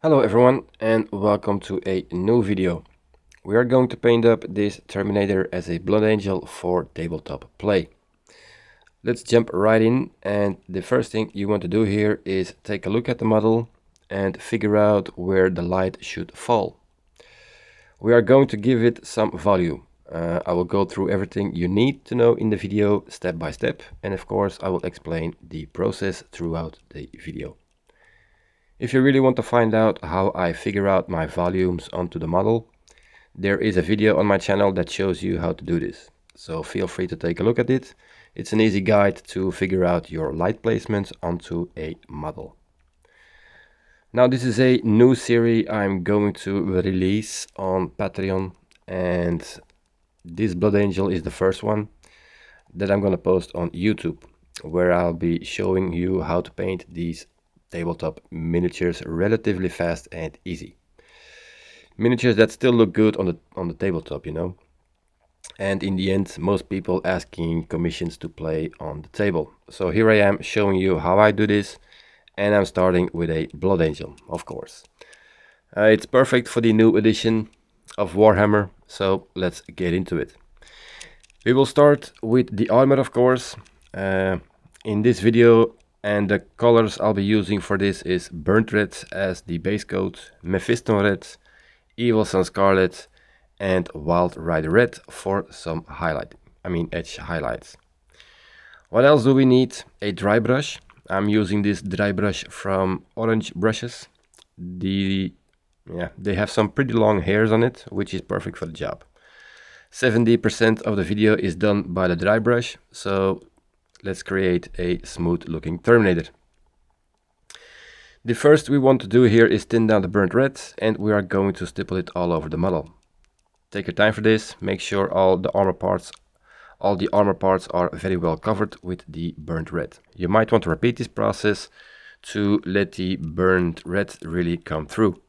Hello everyone and welcome to a new video. We are going to paint up this Terminator as a blood angel for tabletop play. Let's jump right in, and the first thing you want to do here is take a look at the model and figure out where the light should fall. We are going to give it some value. I will go through everything you need to know in the video step by step, and of course I will explain the process throughout the video. If you really want to find out how I figure out my volumes onto the model, there is a video on my channel that shows you how to do this. So feel free to take a look at it. It's an easy guide to figure out your light placements onto a model. Now this is a new series I'm going to release on Patreon, and this Blood Angel is the first one that I'm going to post on YouTube, where I'll be showing you how to paint these tabletop miniatures relatively fast and easy. Miniatures that still look good on the tabletop, you know. And in the end, most people asking commissions to play on the table. So here I am showing you how I do this, and I'm starting with a Blood Angel, of course. It's perfect for the new edition of Warhammer, so let's get into it. We will start with the armor, of course. In this video, and the colors I'll be using for this is Burnt Red as the base coat, Mephiston Red, Evil Sun Scarlet, and Wild Rider Red for some edge highlights. What else do we need? A dry brush. I'm using this dry brush from Orange Brushes. They have some pretty long hairs on it, which is perfect for the job. 70% of the video is done by the dry brush, so let's create a smooth looking Terminator. The first we want to do here is thin down the burnt red, and we are going to stipple it all over the model. Take your time for this. Make sure all the armor parts are very well covered with the burnt red. You might want to repeat this process to let the burnt red really come through.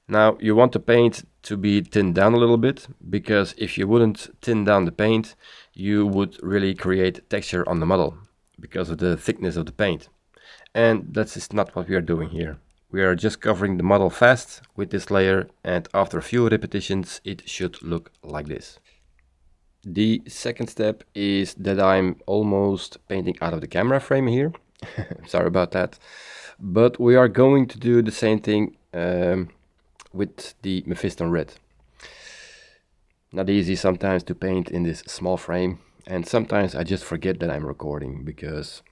Now you want the paint to be thinned down a little bit, because if you wouldn't thin down the paint, you would really create texture on the model because of the thickness of the paint. And that is not what we are doing here. We are just covering the model fast with this layer, and after a few repetitions it should look like this. The second step is that I'm almost painting out of the camera frame here. Sorry about that. But we are going to do the same thing with the Mephiston Red. Not easy sometimes to paint in this small frame, and sometimes I just forget that I'm recording, because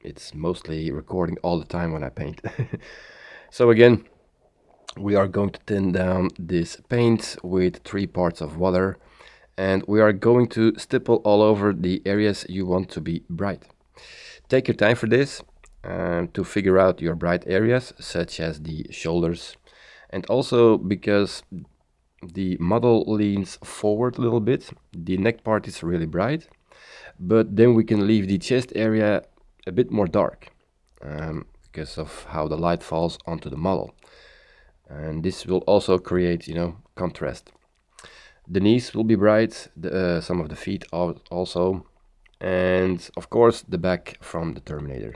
it's mostly recording all the time when I paint. So again, we are going to thin down this paint with 3 parts of water, and we are going to stipple all over the areas you want to be bright. Take your time for this to figure out your bright areas, such as the shoulders, and also because the model leans forward a little bit, the neck part is really bright, but then we can leave the chest area a bit more dark because of how the light falls onto the model. And this will also create, contrast. The knees will be bright, some of the feet also, and of course the back from the Terminator.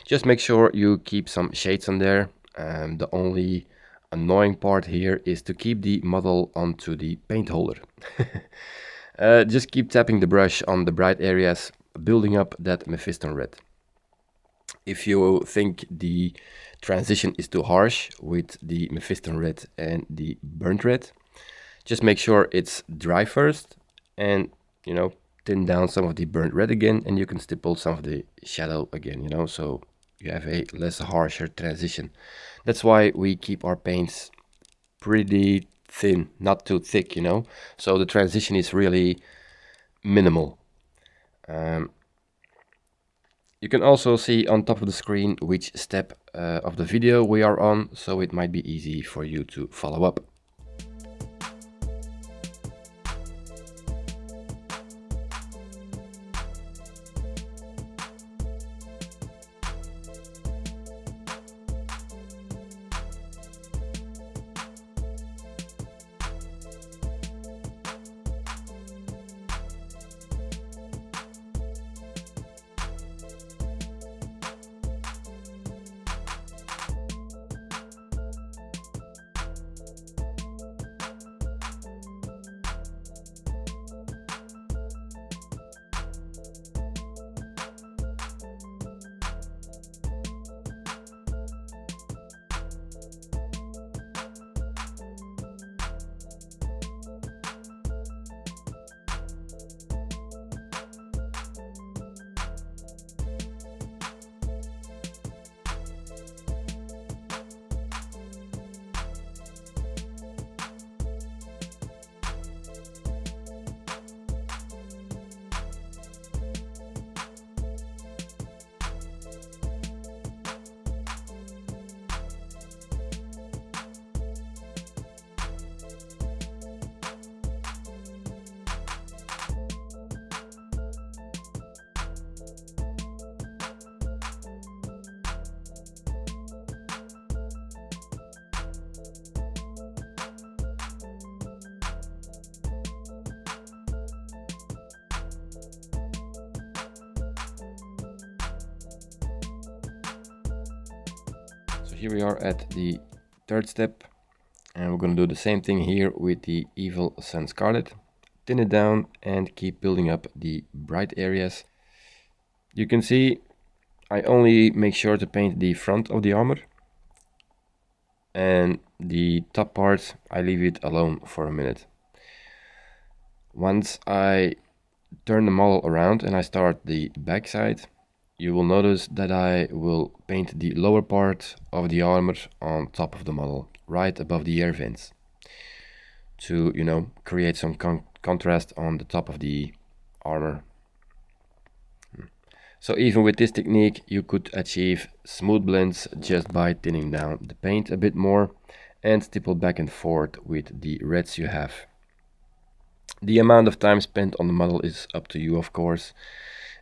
Just make sure you keep some shades on there. The only annoying part here is to keep the model onto the paint holder. Just keep tapping the brush on the bright areas, building up that Mephiston Red. If you think the transition is too harsh with the Mephiston Red and the burnt red, just make sure it's dry first, and thin down some of the burnt red again, and you can stipple some of the shadow again, so you have a less harsher transition. That's why we keep our paints pretty thin, not too thick, so the transition is really minimal. You can also see on top of the screen which step of the video we are on, so it might be easy for you to follow up. here we are at the third step, and we're going to do the same thing here with the Evil Sun Scarlet. Thin it down and keep building up the bright areas. You can see I only make sure to paint the front of the armor, and the top part I leave it alone for a minute. Once I turn the model around and I start the back side, you will notice that I will paint the lower part of the armor on top of the model, right above the air vents, to, you know, create some contrast on the top of the armor. So even with this technique you could achieve smooth blends just by thinning down the paint a bit more and stipple back and forth with the reds you have. The amount of time spent on the model is up to you, of course.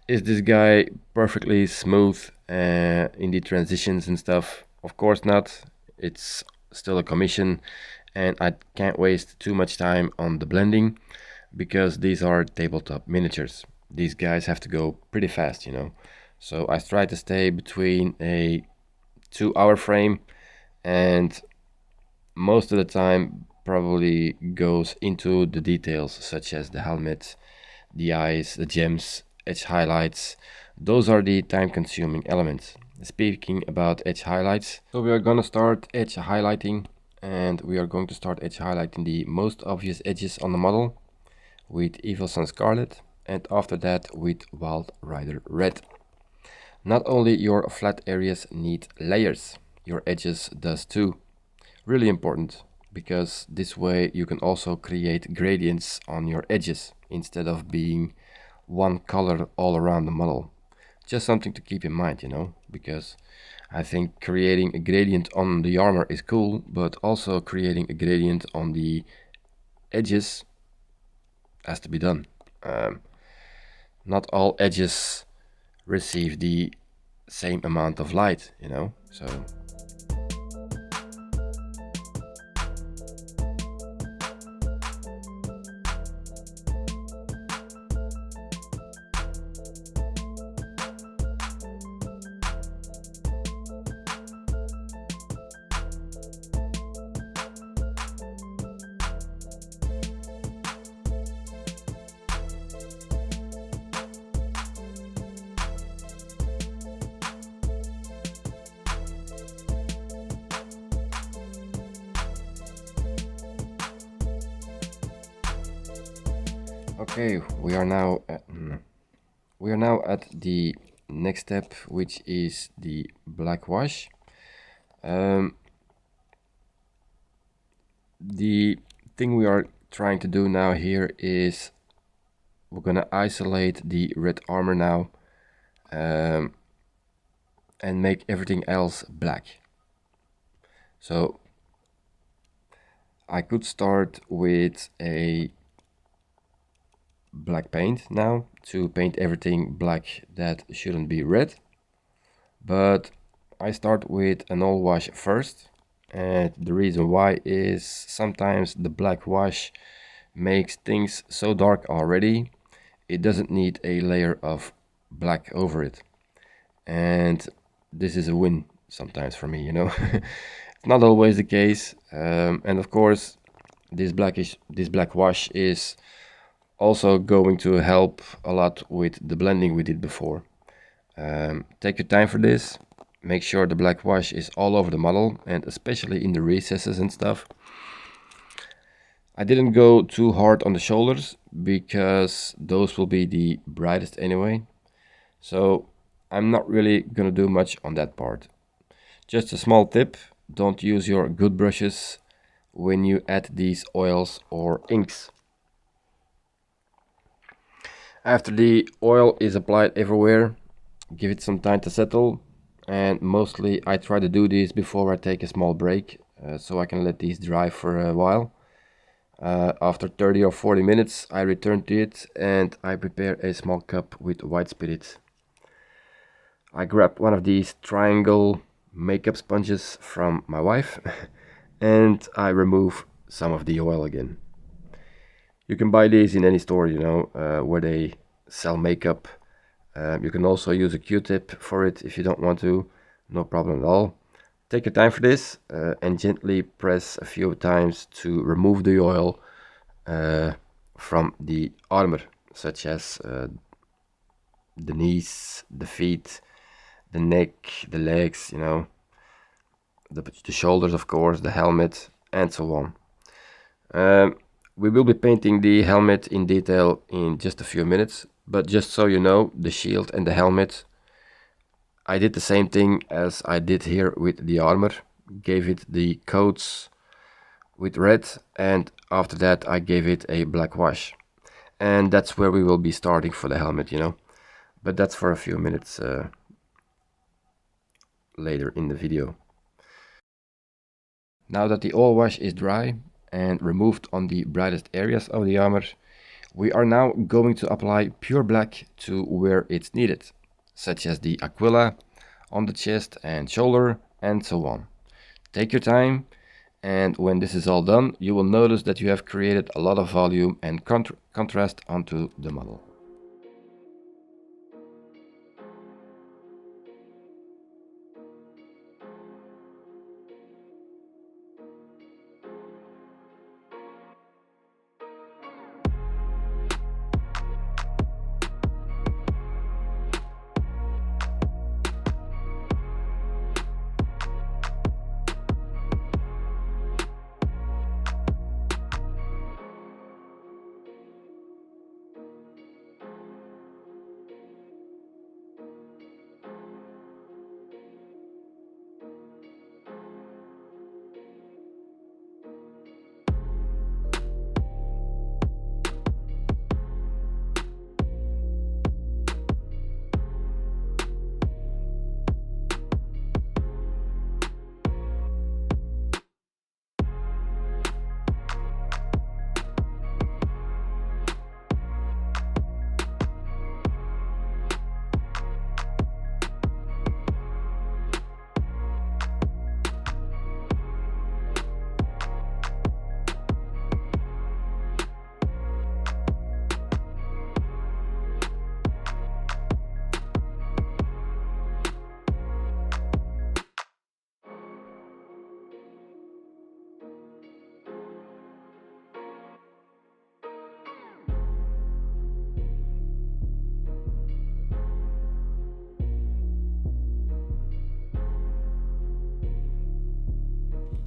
Is this guy perfectly smooth in the transitions and stuff? Of course not. It's still a commission and I can't waste too much time on the blending because these are tabletop miniatures. These guys have to go pretty fast, you know. So I try to stay between a 2-hour frame, and most of the time probably goes into the details such as the helmet, the eyes, the gems, edge highlights. Those are the time-consuming elements. Speaking about edge highlights, so we are gonna start edge highlighting, and we are going to start edge highlighting the most obvious edges on the model with Evil Sun Scarlet, and after that with Wild Rider Red. Not only your flat areas need layers, your edges does too. Really important, because this way you can also create gradients on your edges instead of being one color all around the model. Just something to keep in mind, you know, because I think creating a gradient on the armor is cool, but also creating a gradient on the edges has to be done. Not all edges receive the same amount of light, you know, so. Okay, we are now at the next step, which is the black wash. The thing we are trying to do now here is we're gonna isolate the red armor now and make everything else black. So I could start with a black paint now to paint everything black that shouldn't be red, but I start with an all wash first, and the reason why is sometimes the black wash makes things so dark already it doesn't need a layer of black over it, and this is a win sometimes for me, you know. It's not always the case, and of course this black wash is also going to help a lot with the blending we did before. Take your time for this. Make sure the black wash is all over the model, and especially in the recesses and stuff. I didn't go too hard on the shoulders because those will be the brightest anyway. So I'm not really gonna do much on that part. Just a small tip, don't use your good brushes when you add these oils or inks. After the oil is applied everywhere, give it some time to settle, and mostly I try to do this before I take a small break, so I can let these dry for a while. After 30 or 40 minutes I return to it and I prepare a small cup with white spirit. I grab one of these triangle makeup sponges from my wife and I remove some of the oil again. You can buy these in any store, you know, where they sell makeup. You can also use a Q-tip for it if you don't want to, no problem at all. Take your time for this and gently press a few times to remove the oil from the armor, such as the knees, the feet, the neck, the legs, you know, the shoulders, of course, the helmet, and so on. We will be painting the helmet in detail in just a few minutes, but just so you know, the shield and the helmet, I did the same thing as I did here with the armor, gave it the coats with red, and after that I gave it a black wash. And that's where we will be starting for the helmet, you know, but that's for a few minutes later in the video. Now that the oil wash is dry and removed on the brightest areas of the armor, we are now going to apply pure black to where it's needed, such as the aquila, on the chest and shoulder, and so on. Take your time, and when this is all done, you will notice that you have created a lot of volume and contrast onto the model.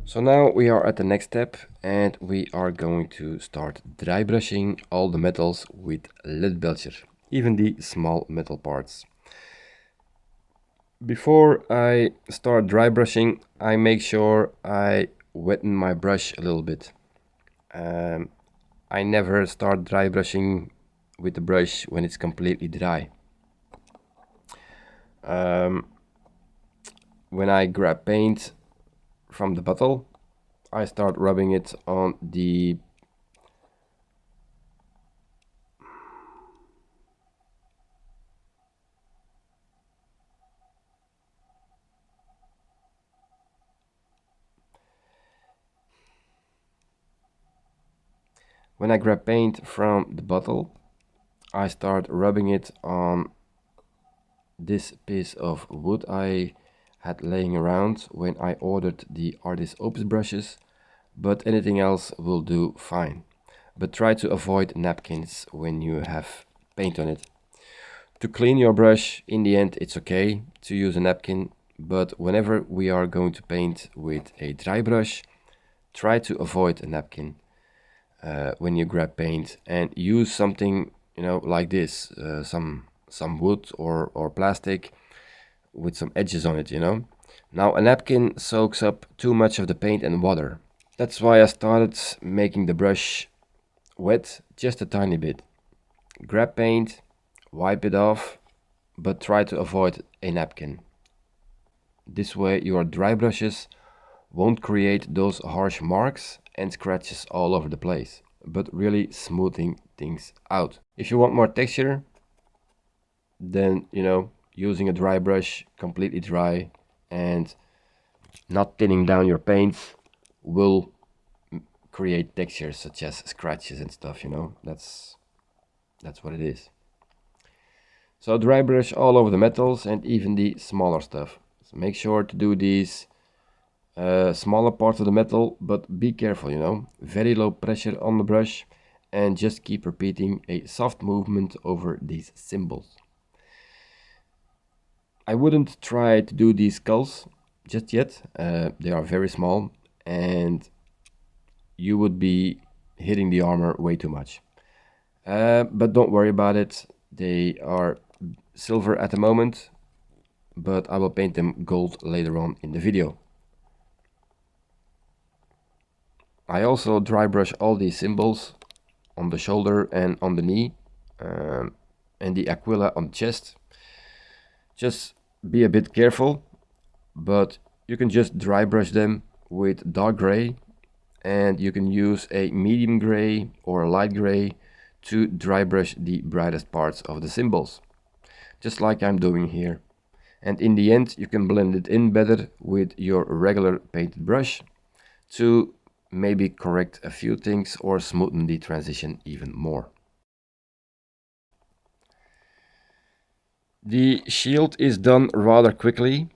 So now we are at the next step, and we are going to start dry brushing all the metals with lead belcher, even the small metal parts. Before I start dry brushing, I make sure I wetten my brush a little bit. I never start dry brushing with the brush when it's completely dry. When I grab paint from the bottle, I start rubbing it on the When I grab paint from the bottle, I start rubbing it on this piece of wood I had laying around when I ordered the Artist Opus brushes, but anything else will do fine. But try to avoid napkins when you have paint on it. To clean your brush, in the end it's okay to use a napkin, but whenever we are going to paint with a dry brush, try to avoid a napkin when you grab paint, and use something, you know, like this, some wood or plastic with some edges on it, you know. Now a napkin soaks up too much of the paint and water. That's why I started making the brush wet just a tiny bit. Grab paint, wipe it off, but try to avoid a napkin. This way your dry brushes won't create those harsh marks and scratches all over the place, but really smoothing things out. If you want more texture, then, you know, using a dry brush, completely dry, and not thinning down your paint will create textures such as scratches and stuff, you know. That's what it is. So dry brush all over the metals and even the smaller stuff. So make sure to do these smaller parts of the metal, but be careful, you know, very low pressure on the brush, and just keep repeating a soft movement over these symbols. I wouldn't try to do these skulls just yet, they are very small and you would be hitting the armor way too much. But don't worry about it, they are silver at the moment, but I will paint them gold later on in the video. I also dry brush all these symbols on the shoulder and on the knee, and the aquila on the chest. Just be a bit careful, but you can just dry brush them with dark gray, and you can use a medium gray or a light gray to dry brush the brightest parts of the symbols, just like I'm doing here. And in the end you can blend it in better with your regular painted brush to maybe correct a few things or smoothen the transition even more. The shield is done rather quickly.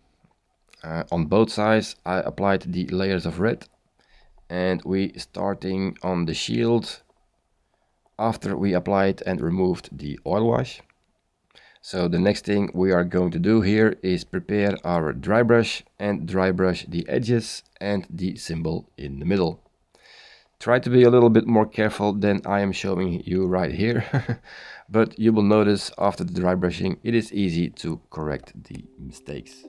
On both sides I applied the layers of red, and we starting on the shield after we applied and removed the oil wash. So the next thing we are going to do here is prepare our dry brush and dry brush the edges and the symbol in the middle. Try to be a little bit more careful than I am showing you right here, but you will notice after the dry brushing it is easy to correct the mistakes.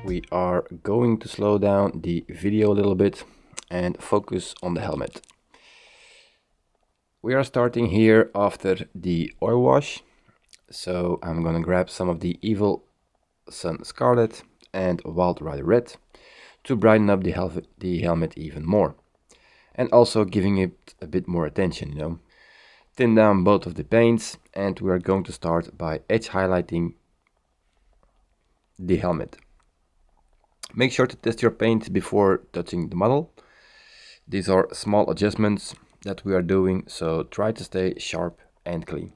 We are going to slow down the video a little bit and focus on the helmet. We are starting here after the oil wash, so I'm gonna grab some of the Evil Sun Scarlet and Wild Rider Red to brighten up the helmet even more, and also giving it a bit more attention, you know. Thin down both of the paints, and we are going to start by edge highlighting the helmet. Make sure to test your paint before touching the model. These are small adjustments that we are doing, so try to stay sharp and clean.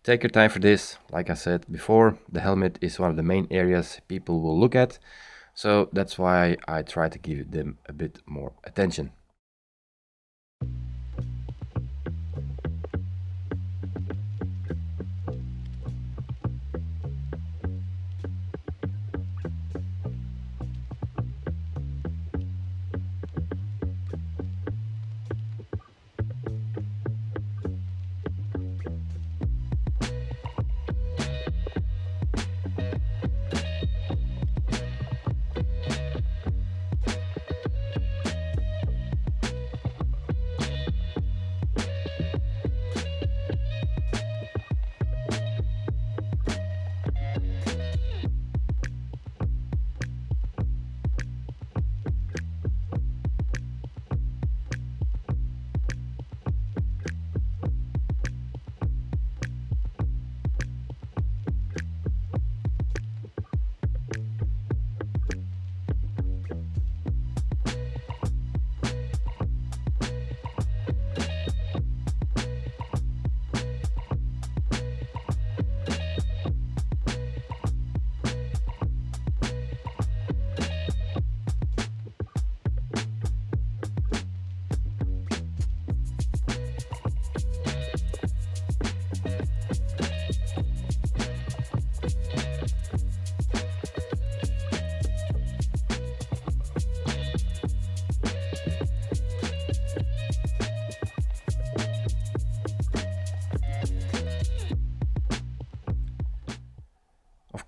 Take your time for this. Like I said before, the helmet is one of the main areas people will look at, so that's why I try to give them a bit more attention.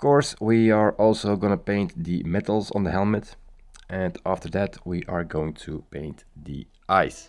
course, we are also gonna paint the metals on the helmet, and after that we are going to paint the eyes.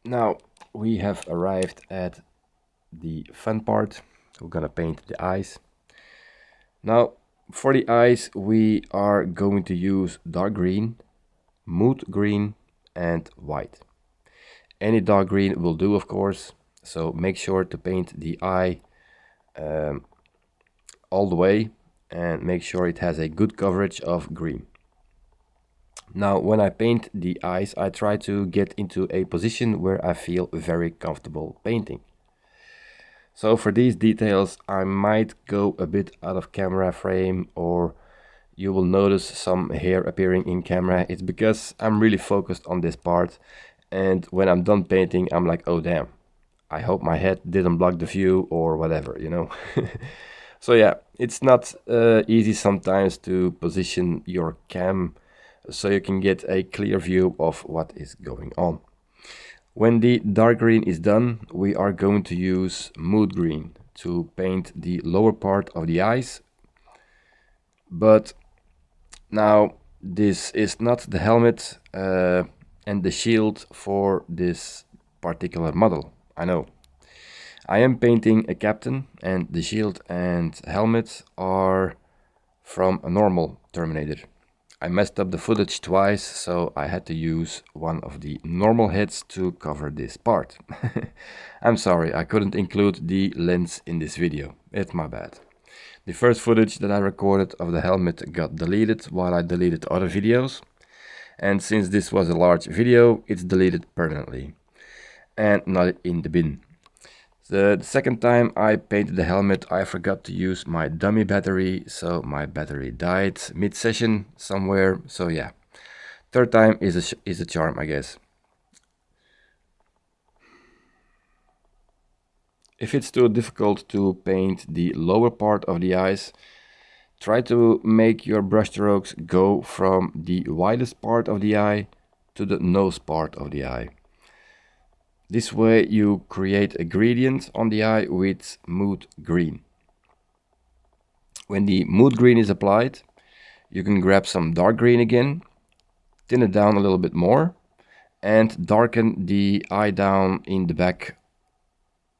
Now we have arrived at the fun part. We're gonna paint the eyes. Now for the eyes we are going to use dark green, mood green and white. Any dark green will do, of course, so make sure to paint the eye all the way and make sure it has a good coverage of green. Now when I paint the eyes, I try to get into a position where I feel very comfortable painting. So for these details I might go a bit out of camera frame, or you will notice some hair appearing in camera. It's because I'm really focused on this part, and when I'm done painting I'm like, oh damn, I hope my head didn't block the view or whatever, you know. So yeah, it's not easy sometimes to position your cam so you can get a clear view of what is going on. When the dark green is done, we are going to use mood green to paint the lower part of the eyes. But now this is not the helmet and the shield for this particular model, I know. I am painting a captain, and the shield and helmet are from a normal Terminator. I messed up the footage twice, so I had to use one of the normal heads to cover this part. I'm sorry, I couldn't include the lens in this video. It's my bad. The first footage that I recorded of the helmet got deleted while I deleted other videos. And since this was a large video, it's deleted permanently and not in the bin. The second time I painted the helmet, I forgot to use my dummy battery, so my battery died mid-session somewhere. So yeah, third time is a charm, I guess. If it's too difficult to paint the lower part of the eyes, try to make your brushstrokes go from the widest part of the eye to the nose part of the eye. This way you create a gradient on the eye with mood green. When the mood green is applied, you can grab some dark green again, thin it down a little bit more, and darken the eye down in the back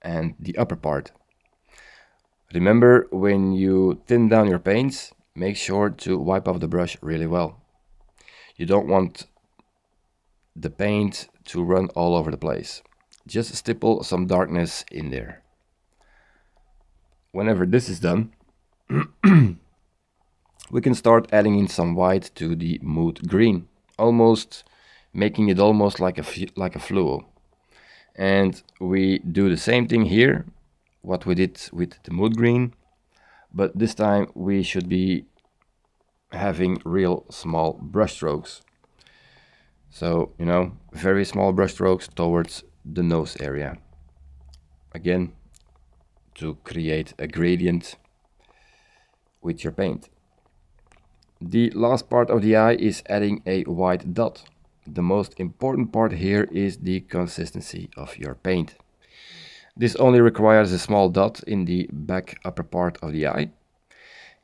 and the upper part. Remember, when you thin down your paints, make sure to wipe off the brush really well. You don't want the paint to run all over the place. Just stipple some darkness in there. Whenever this is done, we can start adding in some white to the mood green, almost making it almost like a fluo. And we do the same thing here, what we did with the mood green, but this time we should be having real small brush strokes. So, you know, very small brush strokes towards the nose area. Again, to create a gradient with your paint. The last part of the eye is adding a white dot. The most important part here is the consistency of your paint. This only requires a small dot in the back upper part of the eye,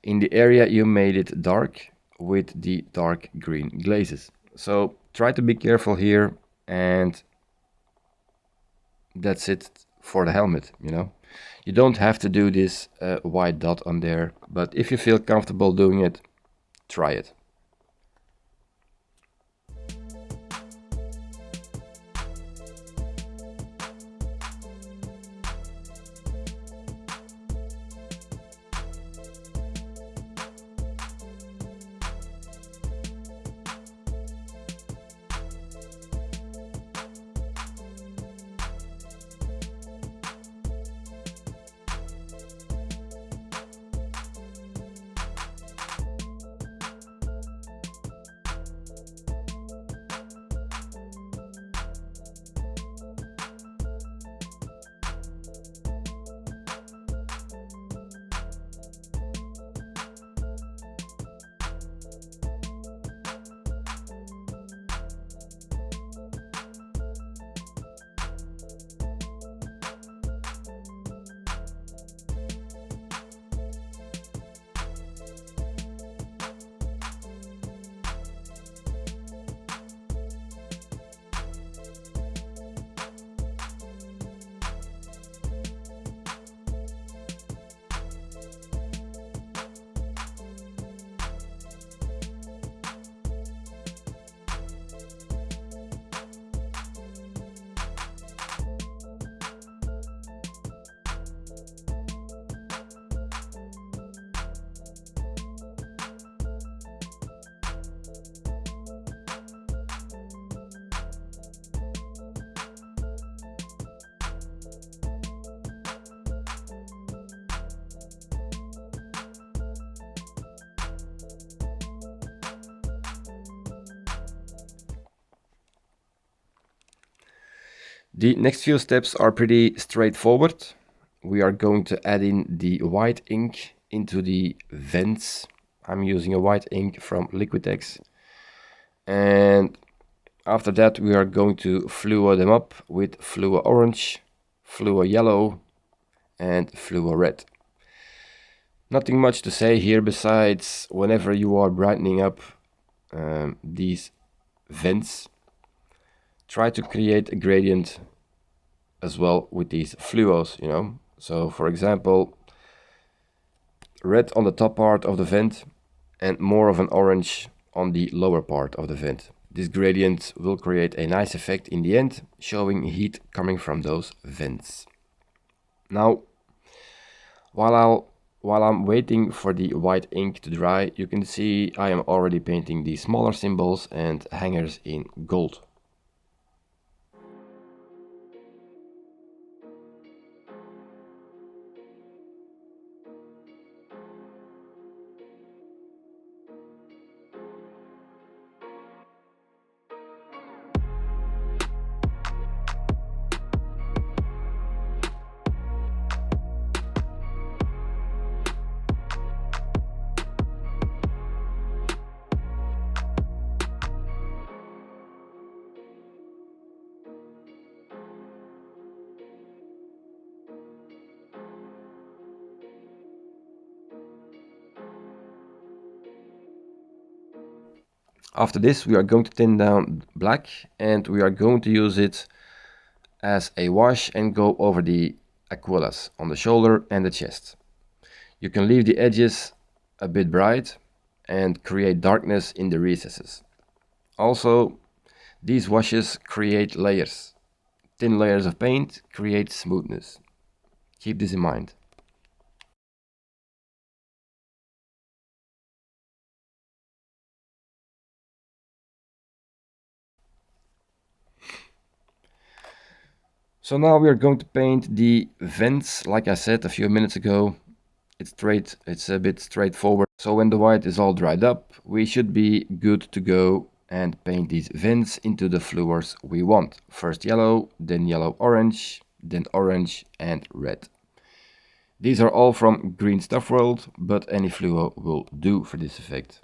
in the area you made it dark with the dark green glazes. So try to be careful here, and that's it for the helmet, you know. You don't have to do this white dot on there, but if you feel comfortable doing it, try it. The next few steps are pretty straightforward. We are going to add in the white ink into the vents. I'm using a white ink from Liquitex. And after that we are going to fluo them up with fluo orange, fluo yellow and fluo red. Nothing much to say here besides whenever you are brightening up these vents, try to create a gradient as well with these fluos, you know. So for example, red on the top part of the vent and more of an orange on the lower part of the vent. This gradient will create a nice effect in the end, showing heat coming from those vents. Now, while I'm waiting for the white ink to dry, you can see I am already painting the smaller symbols and hangers in gold. After this, we are going to thin down black and we are going to use it as a wash and go over the aquillas on the shoulder and the chest. You can leave the edges a bit bright and create darkness in the recesses. Also, these washes create layers. Thin layers of paint create smoothness. Keep this in mind. So now we are going to paint the vents, like I said a few minutes ago. It's a bit straightforward. So when the white is all dried up, we should be good to go and paint these vents into the fluors we want. First yellow, then yellow-orange, then orange and red. These are all from Green Stuff World, but any fluo will do for this effect.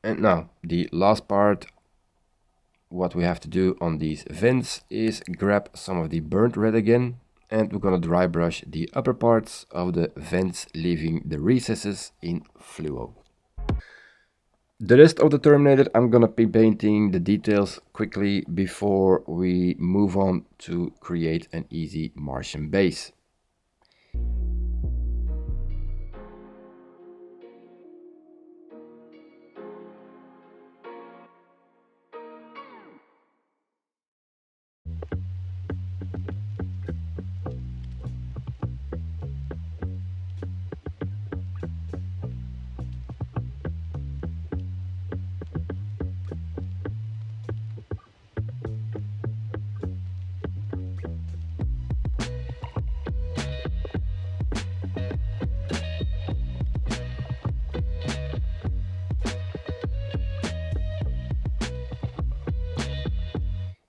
And now the last part, what we have to do on these vents is grab some of the burnt red again, and we're gonna dry brush the upper parts of the vents, leaving the recesses in fluo. The rest of the Terminator, I'm gonna be painting the details quickly before we move on to create an easy Martian base.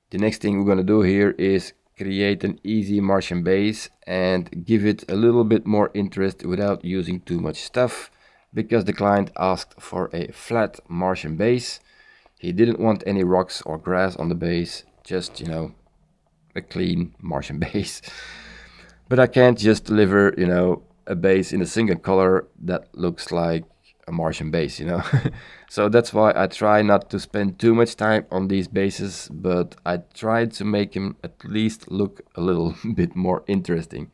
The next thing we're going to do here is create an easy Martian base and give it a little bit more interest without using too much stuff, because the client asked for a flat Martian base. He didn't want any rocks or grass on the base, just, you know, a clean Martian base. But I can't just deliver, you know, a base in a single color that looks like a Martian base, you know. So that's why I try not to spend too much time on these bases, but I tried to make him at least look a little bit more interesting.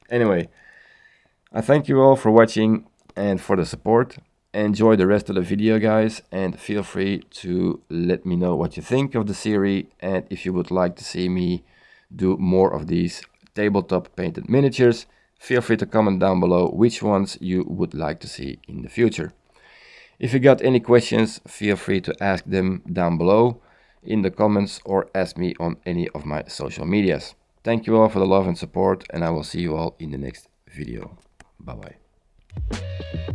Anyway, I thank you all for watching and for the support. Enjoy the rest of the video, guys, and feel free to let me know what you think of the series, and if you would like to see me do more of these tabletop painted miniatures, feel free to comment down below which ones you would like to see in the future. If you got any questions, feel free to ask them down below in the comments or ask me on any of my social medias. Thank you all for the love and support, and I will see you all in the next video. Bye bye.